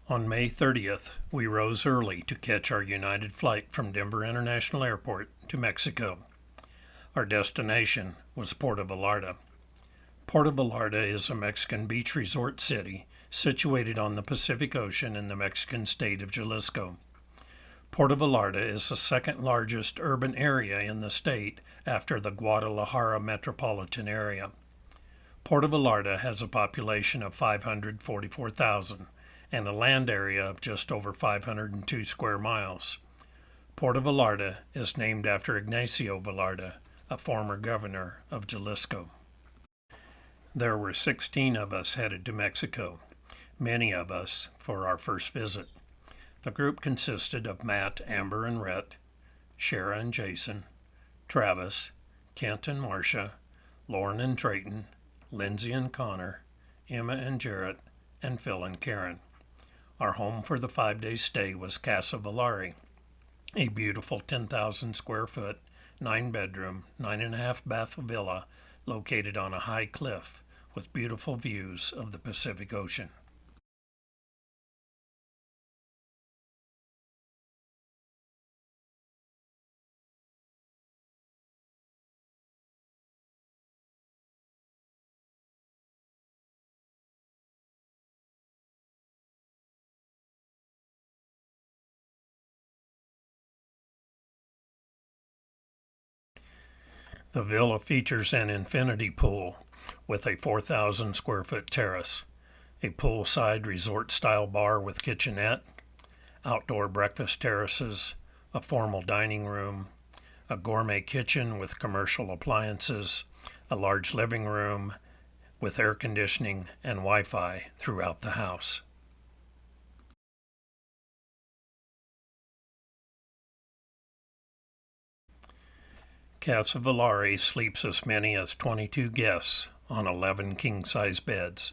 On May 30th, we rose early to catch our United flight from Denver International Airport to Mexico. Our destination was Puerto Vallarta. Puerto Vallarta is a Mexican beach resort city situated on the Pacific Ocean in the Mexican state of Jalisco. Puerto Vallarta is the second largest urban area in the state after the Guadalajara metropolitan area. Puerto Vallarta has a population of 544,000 and a land area of just over 502 square miles. Puerto Vallarta is named after Ignacio Vallarta, a former governor of Jalisco. There were 16 of us headed to Mexico, many of us for our first visit. The group consisted of Matt, Amber, and Rhett, Shara and Jason, Travis, Kent and Marcia, Lauren and Trayton, Lindsay and Connor, Emma and Jarrett, and Phil and Karen. Our home for the 5-day stay was Casa Valerie, a beautiful 10,000 square foot, 9-bedroom, 9.5-bath villa located on a high cliff with beautiful views of the Pacific Ocean. The villa features an infinity pool with a 4,000 square foot terrace, a poolside resort-style bar with kitchenette, outdoor breakfast terraces, a formal dining room, a gourmet kitchen with commercial appliances, a large living room with air conditioning and Wi-Fi throughout the house. Casa Valerie sleeps as many as 22 guests on 11 king-size beds.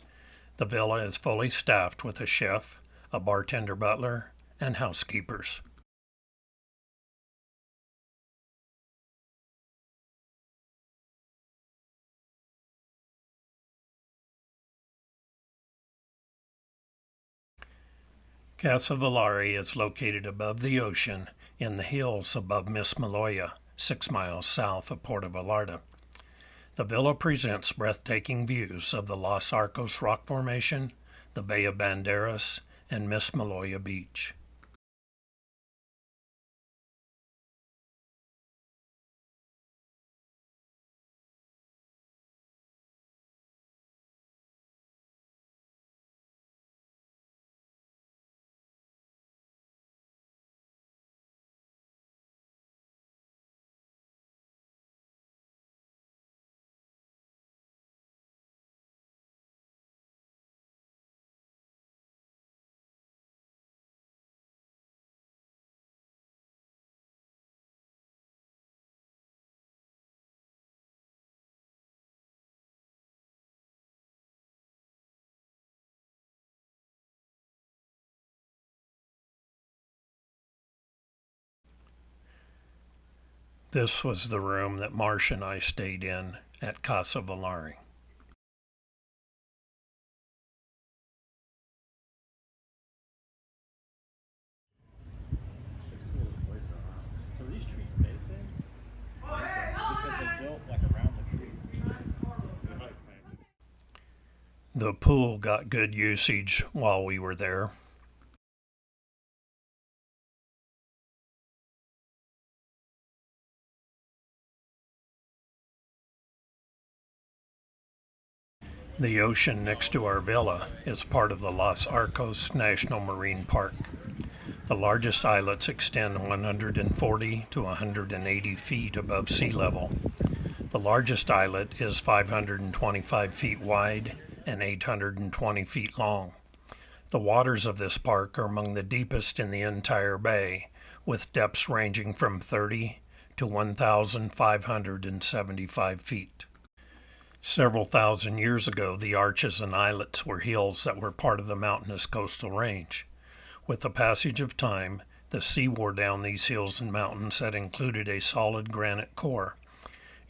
The villa is fully staffed with a chef, a bartender butler, and housekeepers. Casa Valerie is located above the ocean in the hills above Maloya, 6 miles south of Puerto Vallarta. The villa presents breathtaking views of the Los Arcos rock formation, the Bay of Banderas, and Maloya Beach. This was the room that Marcia and I stayed in at Casa Valerie. It's cool the toys are on. So are these trees fake then? Because they built like around the tree. They might plant it. The pool got good usage while we were there. The ocean next to our villa is part of the Los Arcos National Marine Park. The largest islets extend 140 to 180 feet above sea level. The largest islet is 525 feet wide and 820 feet long. The waters of this park are among the deepest in the entire bay, with depths ranging from 30 to 1,575 feet. Several thousand years ago, the arches and islets were hills that were part of the mountainous coastal range. With the passage of time, the sea wore down these hills and mountains that included a solid granite core.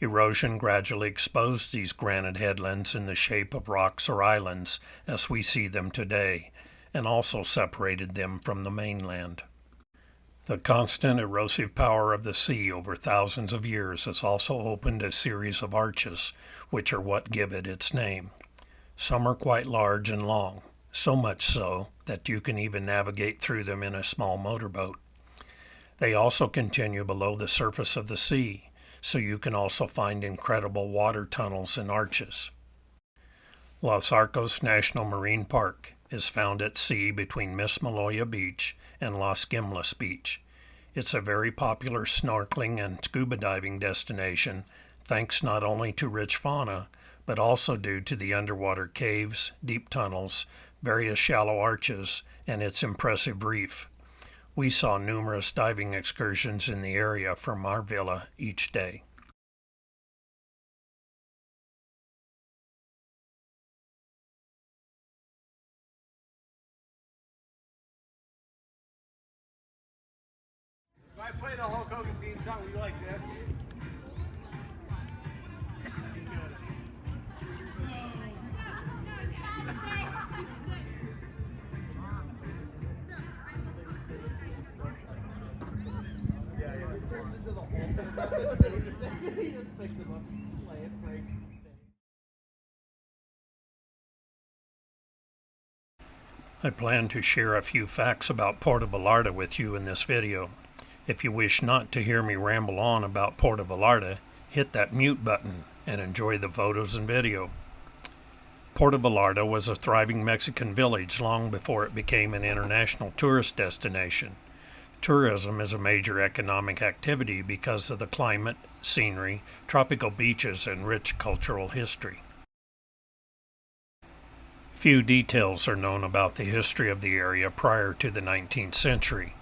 Erosion gradually exposed these granite headlands in the shape of rocks or islands as we see them today, and also separated them from the mainland. The constant erosive power of the sea over thousands of years has also opened a series of arches, which are what give it its name. Some are quite large and long, so much so that you can even navigate through them in a small motorboat. They also continue below the surface of the sea, so you can also find incredible water tunnels and arches. Los Arcos National Marine Park is found at sea between Maloya Beach and Las Gimlas Beach. It's a very popular snorkeling and scuba diving destination, thanks not only to rich fauna, but also due to the underwater caves, deep tunnels, various shallow arches, and its impressive reef. We saw numerous diving excursions in the area from our villa each day. If I play the Hulk Hogan theme song, will you like this? I plan to share a few facts about Puerto Vallarta with you in this video. If you wish not to hear me ramble on about Puerto Vallarta, hit that mute button and enjoy the photos and video. Puerto Vallarta was a thriving Mexican village long before it became an international tourist destination. Tourism is a major economic activity because of the climate, scenery, tropical beaches, and rich cultural history. Few details are known about the history of the area prior to the 19th century.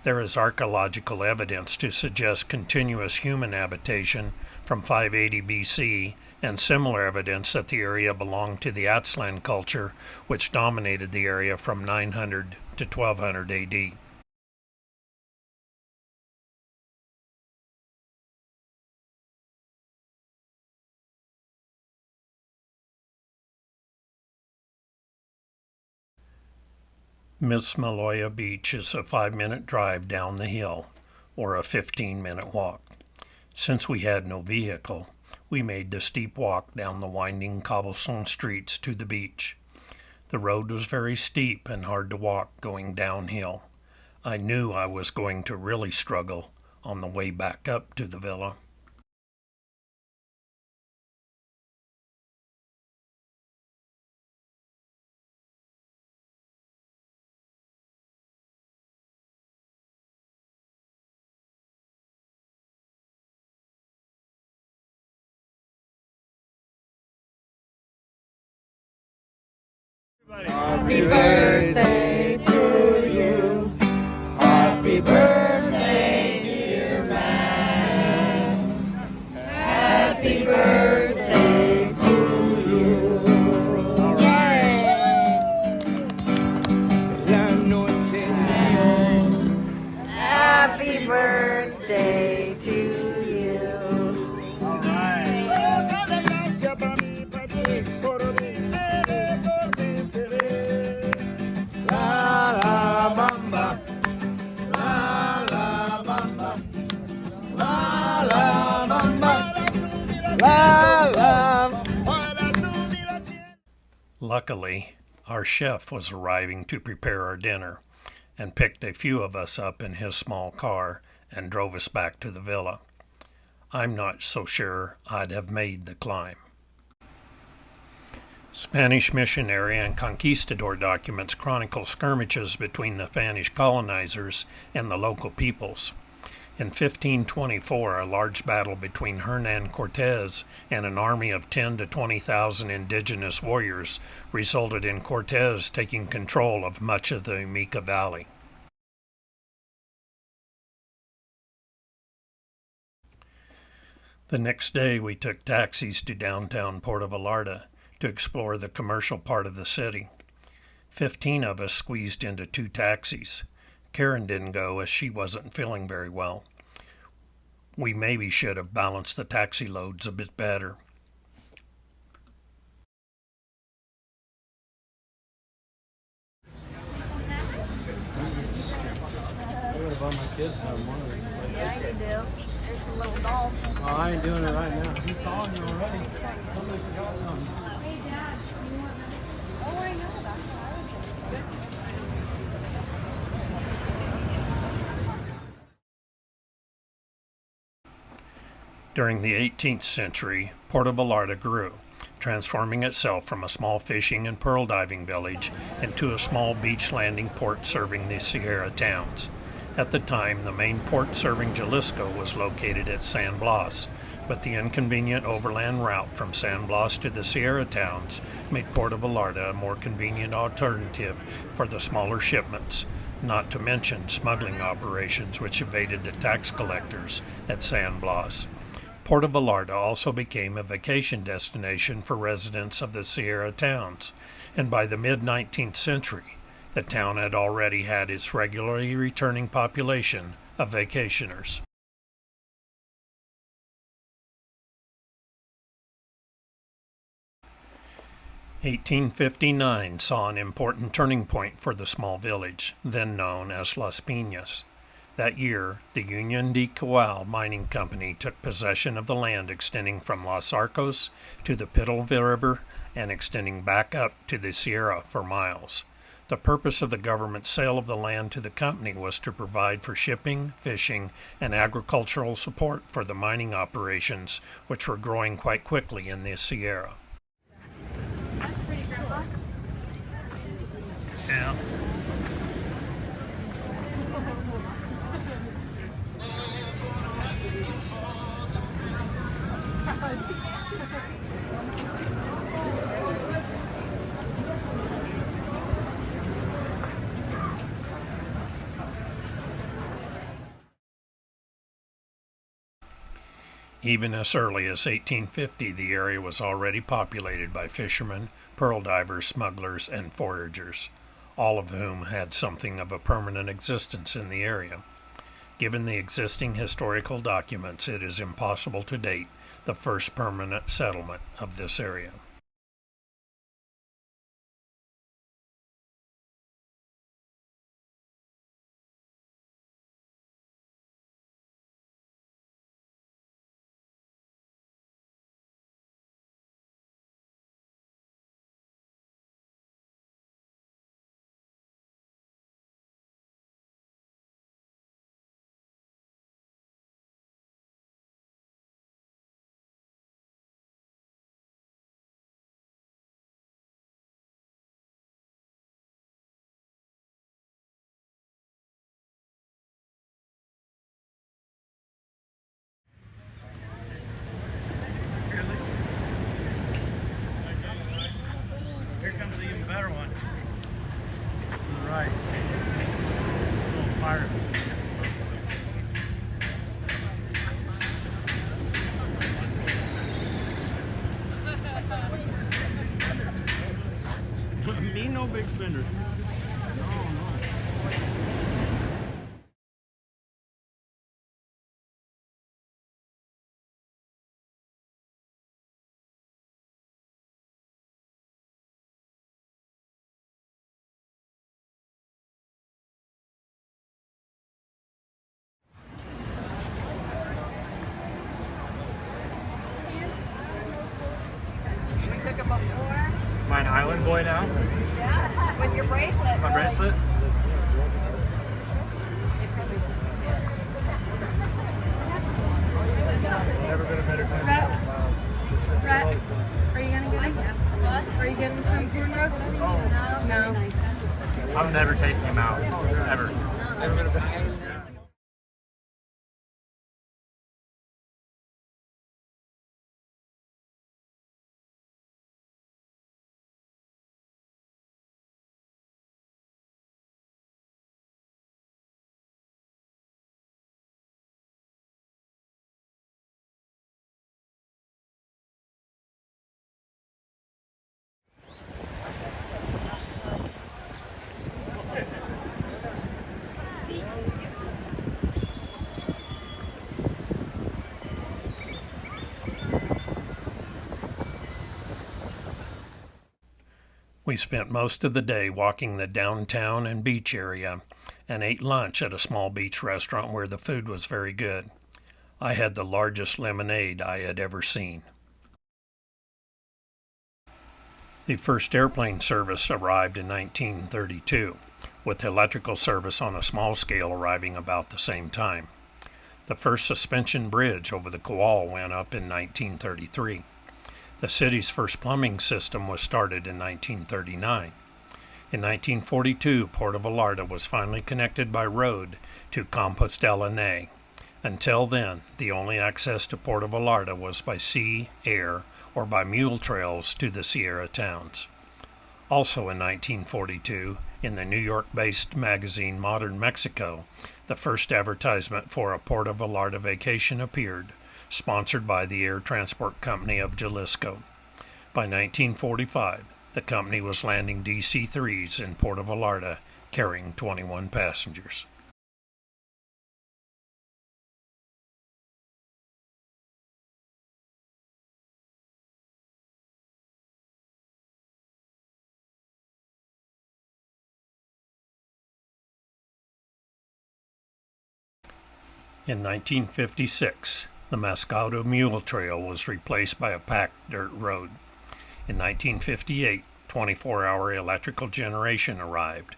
There is archaeological evidence to suggest continuous human habitation from 580 BC and similar evidence that the area belonged to the Aztlan culture, which dominated the area from 900 to 1200 AD. Maloya Beach is a 5-minute drive down the hill, or a 15-minute walk. Since we had no vehicle, we made the steep walk down the winding cobblestone streets to the beach. The road was very steep and hard to walk going downhill. I knew I was going to really struggle on the way back up to the villa. Happy birthday to you. Happy birthday, dear man. Happy birthday to you. All right. La noche de happy birthday to you. All right. La la bamba, la la bamba, la la bamba, la la. Luckily, our chef was arriving to prepare our dinner and picked a few of us up in his small car and drove us back to the villa. I'm not so sure I'd have made the climb. Spanish missionary and conquistador documents chronicle skirmishes between the Spanish colonizers and the local peoples. In 1524, a large battle between Hernan Cortes and an army of 10,000 to 20,000 indigenous warriors resulted in Cortes taking control of much of the Umica Valley. The next day, we took taxis to downtown Puerto Vallarta to explore the commercial part of the city. 15 of us squeezed into 2 taxis. Karen didn't go as she wasn't feeling very well. We maybe should have balanced the taxi loads a bit better. get some one of these places. Yeah, you do. There's some little dolls. Oh, I ain't doing it right now. He's calling you already. Somebody forgot something. Hey, Dad, you want this? Oh, I know about that. During the 18th century, Puerto Vallarta grew, transforming itself from a small fishing and pearl diving village into a small beach landing port serving the Sierra towns. At the time, the main port serving Jalisco was located at San Blas, but the inconvenient overland route from San Blas to the Sierra towns made Puerto Vallarta a more convenient alternative for the smaller shipments, not to mention smuggling operations which evaded the tax collectors at San Blas. Puerto Vallarta also became a vacation destination for residents of the Sierra towns, and by the mid-19th century, the town had already had its regularly returning population of vacationers. "1859 saw an important turning point for the small village, then known as Las Piñas. That year, the Union de Coal Mining Company took possession of the land extending from Los Arcos to the Pital River and extending back up to the Sierra for miles. The purpose of the government sale of the land to the company was to provide for shipping, fishing, and agricultural support for the mining operations, which were growing quite quickly in the Sierra. That's pretty, Grandpa. Yeah. Even as early as 1850, the area was already populated by fishermen, pearl divers, smugglers, and foragers, all of whom had something of a permanent existence in the area. Given the existing historical documents, it is impossible to date the first permanent settlement of this area. Here comes the even better one. To the right. Little pirate. Me no big spender. No, no. We took them before. Am I an island boy now? Yeah, with your bracelet. My bracelet? Never been a better time. Brett, are you gonna get him? What? Are you getting some corn roast? No. I'm never taking him out. Ever. Never been a better. We spent most of the day walking the downtown and beach area and ate lunch at a small beach restaurant where the food was very good. I had the largest lemonade I had ever seen. The first airplane service arrived in 1932, with electrical service on a small scale arriving about the same time. The first suspension bridge over the Kowal went up in 1933. The city's first plumbing system was started in 1939. In 1942, Puerto Vallarta was finally connected by road to Compostela Nay. Until then, the only access to Puerto Vallarta was by sea, air, or by mule trails to the Sierra towns. Also in 1942, in the New York-based magazine Modern Mexico, the first advertisement for a Puerto Vallarta vacation appeared, sponsored by the Air Transport Company of Jalisco. By 1945, the company was landing DC-3s in Puerto Vallarta, carrying 21 passengers. In 1956, the Mascado Mule Trail was replaced by a packed dirt road. In 1958, 24-hour electrical generation arrived.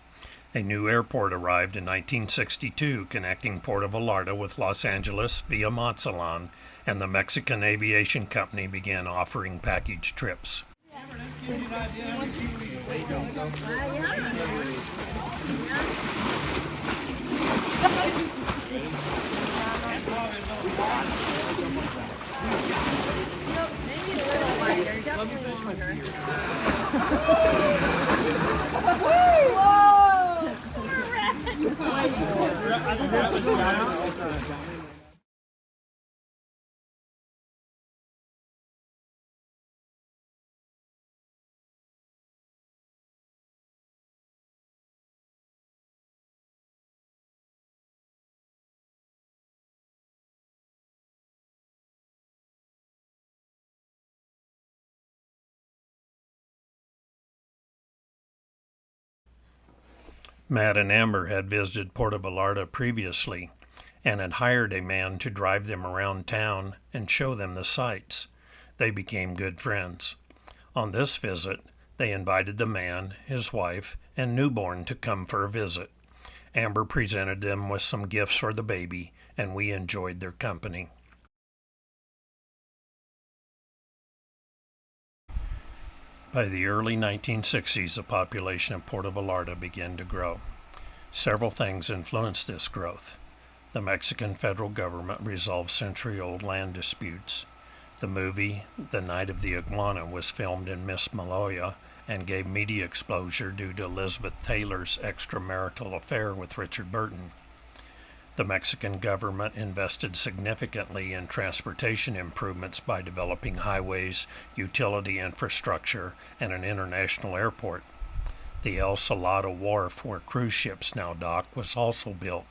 A new airport arrived in 1962, connecting Puerto Vallarta with Los Angeles via Mazatlan, and the Mexican Aviation Company began offering package trips. Matt and Amber had visited Puerto Vallarta previously and had hired a man to drive them around town and show them the sights. They became good friends. On this visit, they invited the man, his wife, and newborn to come for a visit. Amber presented them with some gifts for the baby, and we enjoyed their company. By the early 1960s, the population of Puerto Vallarta began to grow. Several things influenced this growth. The Mexican federal government resolved century-old land disputes. The movie The Night of the Iguana was filmed in Miss Maloya and gave media exposure due to Elizabeth Taylor's extramarital affair with Richard Burton. The Mexican government invested significantly in transportation improvements by developing highways, utility infrastructure, and an international airport. The El Salado Wharf, where cruise ships now dock, was also built.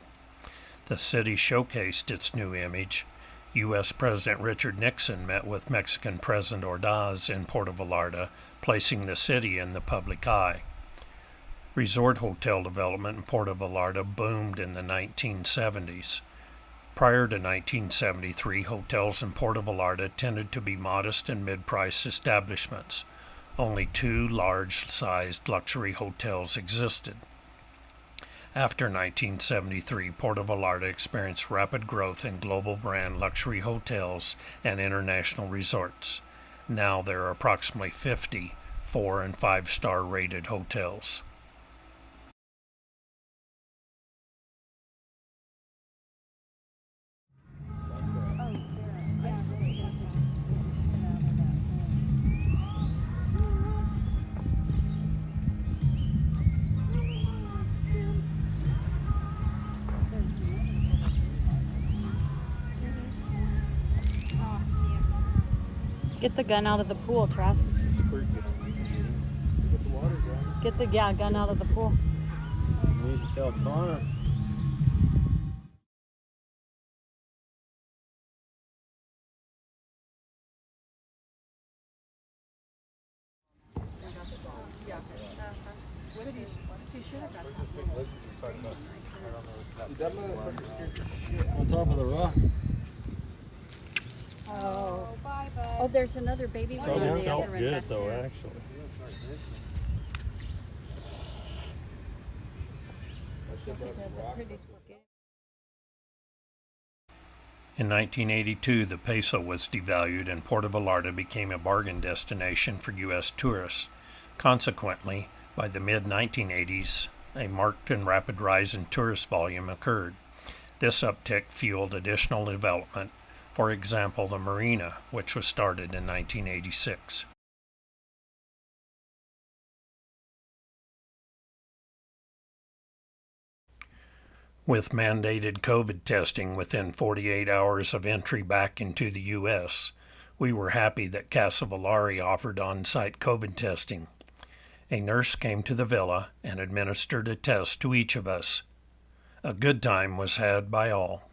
The city showcased its new image. U.S. President Richard Nixon met with Mexican President Ordaz in Puerto Vallarta, placing the city in the public eye. Resort hotel development in Puerto Vallarta boomed in the 1970s. Prior to 1973, hotels in Puerto Vallarta tended to be modest and mid-price establishments. Only 2 large-sized luxury hotels existed. After 1973, Puerto Vallarta experienced rapid growth in global brand luxury hotels and international resorts. Now there are approximately 50 4- and 5-star rated hotels. Get the gun out of the pool, Trav. Get the gun out of the pool. You need to tell Connor. Yeah. jacket. With his, he should have got that. On top of the rock. Oh, bye, bud. Oh, there's another baby one on the other end back there. actually. In 1982, the peso was devalued and Puerto Vallarta became a bargain destination for U.S. tourists. Consequently, by the mid-1980s, a marked and rapid rise in tourist volume occurred. This uptick fueled additional development, for example, the marina, which was started in 1986. With mandated COVID testing within 48 hours of entry back into the U.S., we were happy that Casa Valerie offered on-site COVID testing. A nurse came to the villa and administered a test to each of us. A good time was had by all.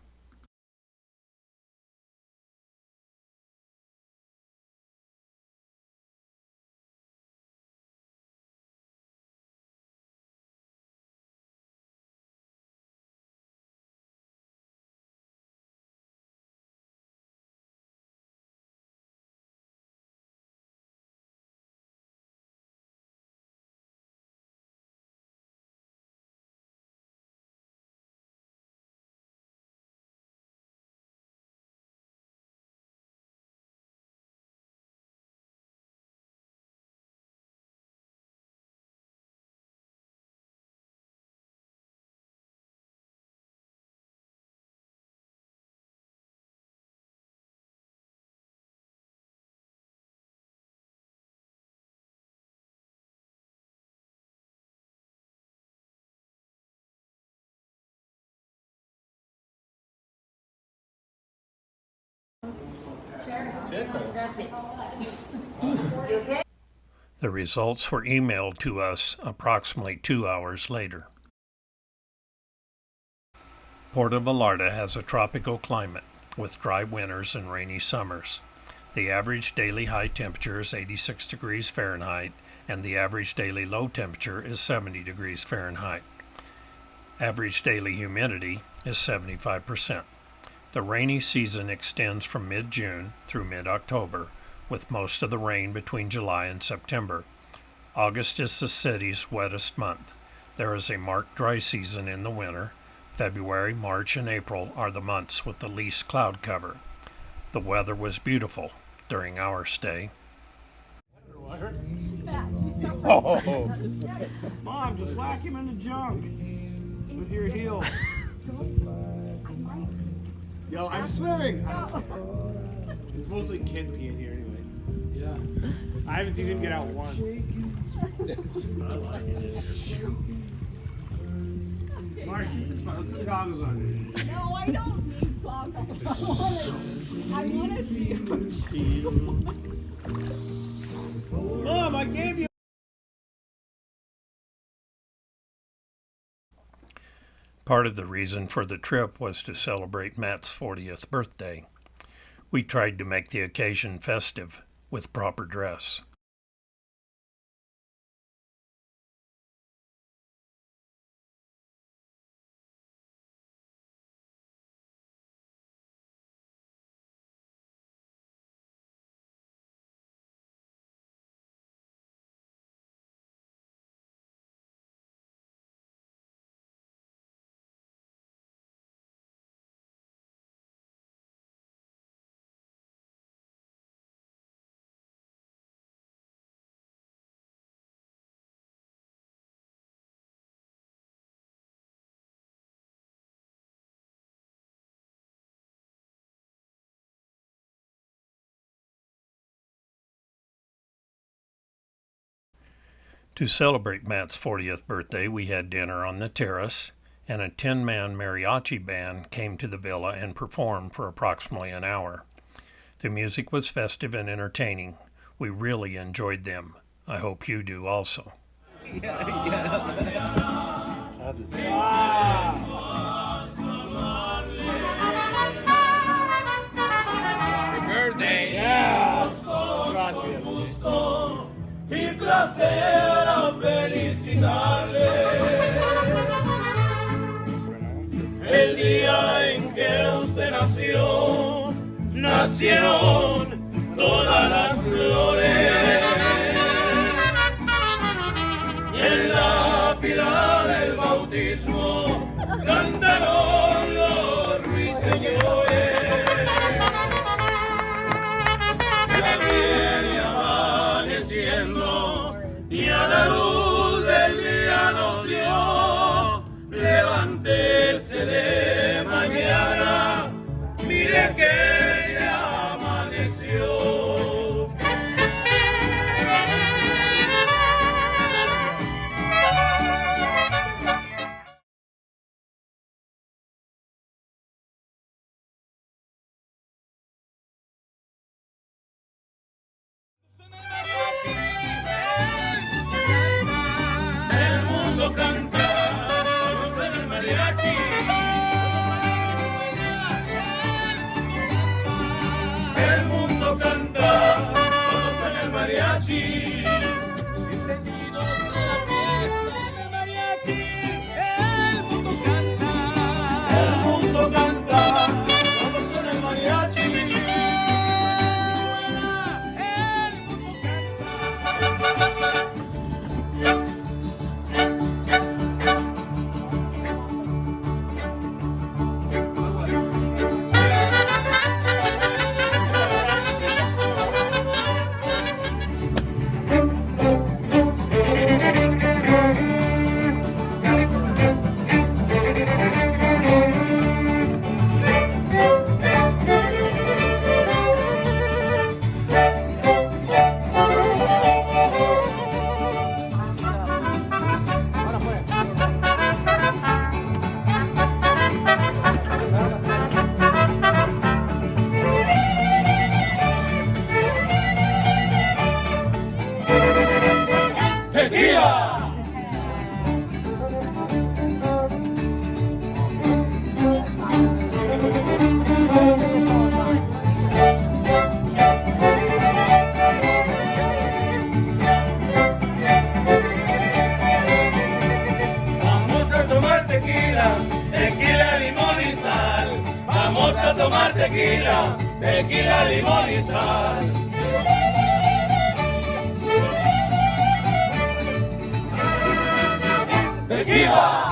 The results were emailed to us approximately 2 hours later. Puerto Vallarta has a tropical climate with dry winters and rainy summers. The average daily high temperature is 86 degrees Fahrenheit and the average daily low temperature is 70 degrees Fahrenheit. Average daily humidity is 75%. The rainy season extends from mid-June through mid-October, with most of the rain between July and September. August is the city's wettest month. There is a marked dry season in the winter. February, March, and April are the months with the least cloud cover. The weather was beautiful during our stay. Oh. Mom, just whack him in the junk with your heel. Yo, I'm swimming. It's mostly kid pee in here anyway. Yeah. I haven't seen him get out once. Mark, she says, put goggles on. No, I don't need goggles. I want to see you. Mom, I gave you. Part of the reason for the trip was to celebrate Matt's 40th birthday. We tried to make the occasion festive with proper dress. To celebrate Matt's 40th birthday, we had dinner on the terrace, and a 10-man mariachi band came to the villa and performed for approximately an hour. The music was festive and entertaining. We really enjoyed them. I hope you do also. Happy birthday. Yeah. Gracias. felicitarle el día en que usted nació, nacieron todas las flores y en la pila del bautismo cantaron los ruiseñores. Ya viene amaneciendo y a la luz del día nos dio. Levántese de mañana, mire que ya amaneció. El mundo canta, solo suena el mariachi. El mundo canta, solo suena el mariachi. Bienvenidos a la fiesta del mariachi. El mundo canta, solo suena el mariachi. ¡Tequila! Vamos a tomar tequila, tequila, limón y sal. Vamos a tomar tequila, tequila, limón y sal. ¡Tequila!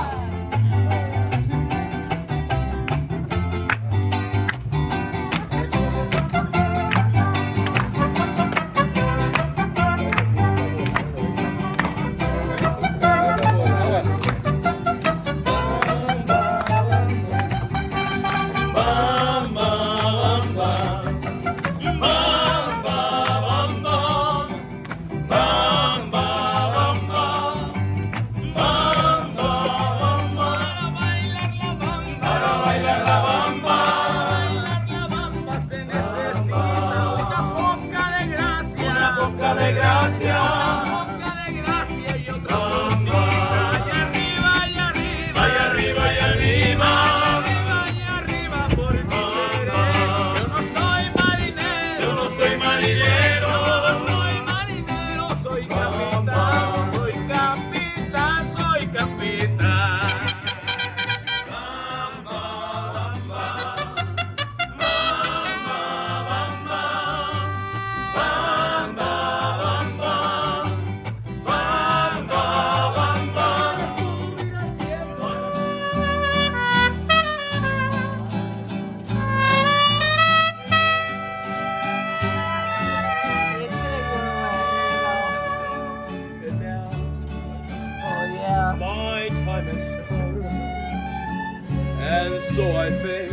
And so I face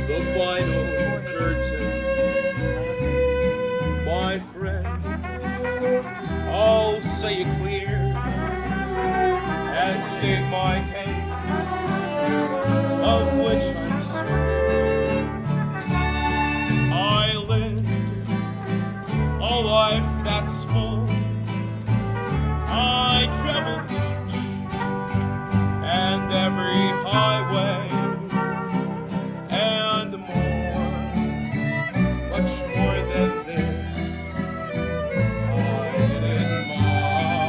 the final curtain. My friend, I'll say it clear and state my case, of which I'm certain. I lived a life that's full. I traveled each and every highway and more, much more than this. I did my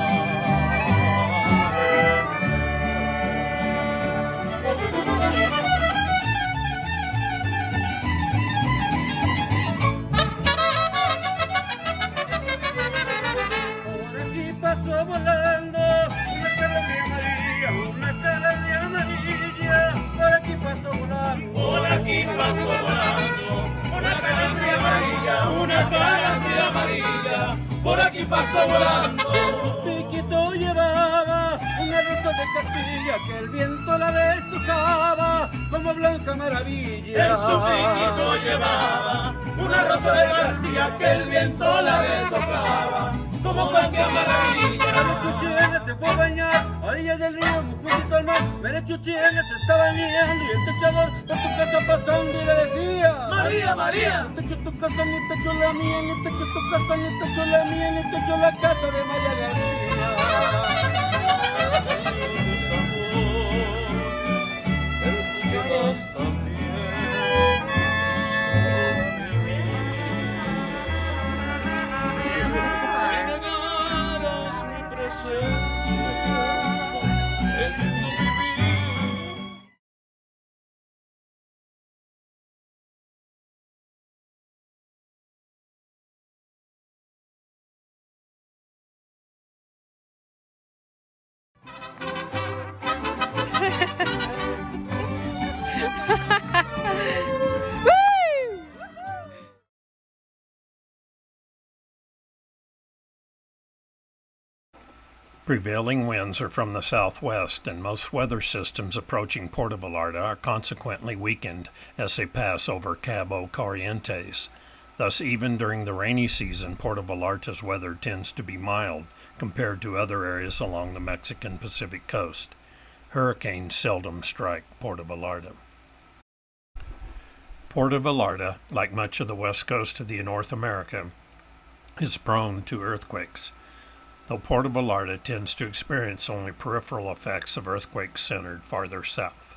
pasó volando. Su piquito llevaba una rosa de Castilla que el viento la deshojaba como blanca maravilla. En su piquito llevaba una rosa de García que el viento la deshojaba como blanca maravilla. Merechuchena se fue a bañar a orilla del río, muy junto al mar. Merechuchena se está bañando y el techador por su casa pasando y le decía: María, María, ni techo tu casa, ni techo la mía, ni techo tu casa, ni techo la mía, ni techo la casa de María García. Prevailing winds are from the southwest, and most weather systems approaching Puerto Vallarta are consequently weakened as they pass over Cabo Corrientes. Thus, even during the rainy season, Puerto Vallarta's weather tends to be mild compared to other areas along the Mexican Pacific coast. Hurricanes seldom strike Puerto Vallarta. Puerto Vallarta, like much of the west coast of North America, is prone to earthquakes, though Puerto Vallarta tends to experience only peripheral effects of earthquakes centered farther south.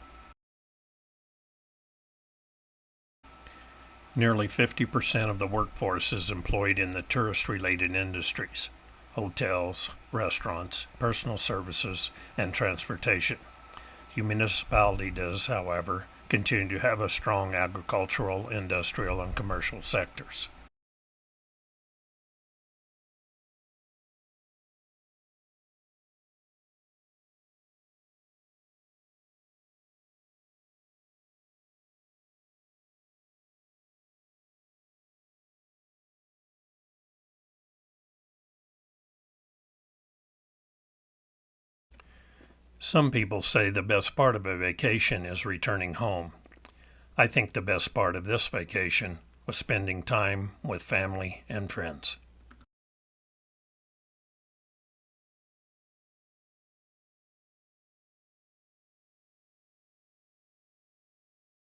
Nearly 50% of the workforce is employed in the tourist-related industries: hotels, restaurants, personal services, and transportation. The municipality does, however, continue to have a strong agricultural, industrial, and commercial sectors. Some people say the best part of a vacation is returning home. I think the best part of this vacation was spending time with family and friends.